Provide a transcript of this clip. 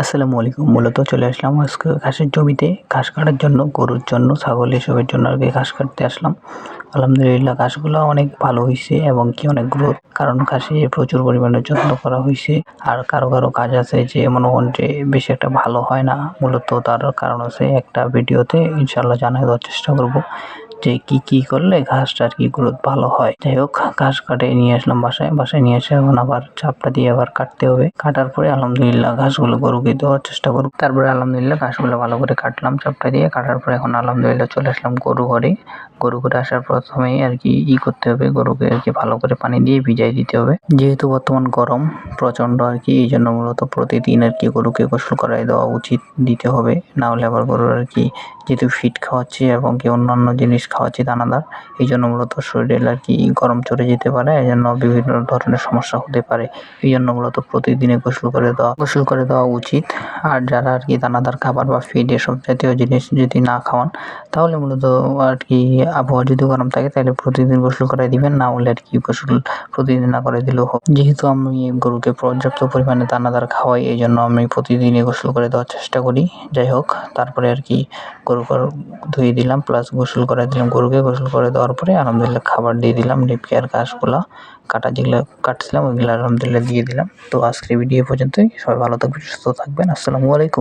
আসসালামু আলাইকুম। মূলত চলে আসলাম আজকে ঘাসের জমিতে ঘাস কাটার জন্য, গরুর জন্য, ছাগল এসবের জন্য আরকি ঘাস কাটতে আসলাম। আলহামদুলিল্লাহ ঘাসগুলা অনেক ভালো হইছে এবং কি অনেক গ্রোথ, কারণ ঘাসে প্রচুর পরিমাণে যত্ন করা হইছে। আর কারো কাজ আছে যে মনে হন যে বেশি একটা ভালো হয় না, মূলত তার কারণ আছে একটা ভিডিওতে ইনশাআল্লাহ জানাই দেওয়ার চেষ্টা করব যে কি করলে ঘাসটা আর কি গ্রোথ ভালো হয়। যাই হোক, ঘাস কাটে নিয়ে আসলাম বাসায় নিয়ে এসে এখন আবার চাপটা দিয়ে আবার কাটতে হবে। কাটার পরে আলহামদুলিল্লাহ ঘাসগুলো গরুকে দেওয়ার চেষ্টা করব। তারপরে আলহামদুলিল্লাহ ঘাসগুলো ভালো করে কাটলাম চাপটা দিয়ে। কাটার পরে এখন আলহামদুলিল্লাহ চলে আসলাম গরু ঘরে। গরু ঘরে আসার প্রথমেই আর কি করতে হবে, গরুকে আর কি ভালো করে পানি দিয়ে ভিজাই দিতে হবে। যেহেতু বর্তমান গরম প্রচন্ড আর কি, এই জন্য মূলত প্রতিদিন আর কি গরুকে গোসল করাই দেওয়া উচিত, দিতে হবে। না হলে আবার গরুর আর কি, যেহেতু ফিড খাওয়াচ্ছি এবং কি অন্যান্য জিনিস খাওয়াচ্ছি দানাদার, এই জন্য মূলত শরীরে আর কি গরম চড়ে যেতে পারে, এই জন্য বিভিন্ন ধরনের সমস্যা হতে পারে। এই জন্য মূলত প্রতিদিনে গোসল করে দেওয়া উচিত। আর যারা আর কি দানাদার খাবার বা ফিড এসব জাতীয় জিনিস যদি না খাওয়ান, তাহলে মূলত আর কি আবহাওয়া যদি গরম থাকে তাহলে প্রতিদিন গোসল করাই দিবেন, না হলে আর কি গোসল প্রতিদিন না করে দিলেও হোক। যেহেতু আমি গরুকে পর্যাপ্ত পরিমাণে দানাদার খাওয়াই, এই জন্য আমি প্রতিদিনই গোসল করে দেওয়ার চেষ্টা করি। যাই হোক, তারপরে আর কি গরু ধুয়ে দিলাম, প্লাস গোসল করে দিলাম গরুকে। গোসল করে দেওয়ার পরে আলহামদুলিল্লাহ খাবার দিয়ে দিলাম, ডিপকে আর ঘাসগুলা যেগুলো কাটছিলাম ওইগুলো আলহামদুলিল্লাহ দিয়ে দিলাম। তো আজকের ভিডিও পর্যন্তই। সবাই ভালো থাকবেন, সুস্থ থাকবেন। আসসালামু আলাইকুম।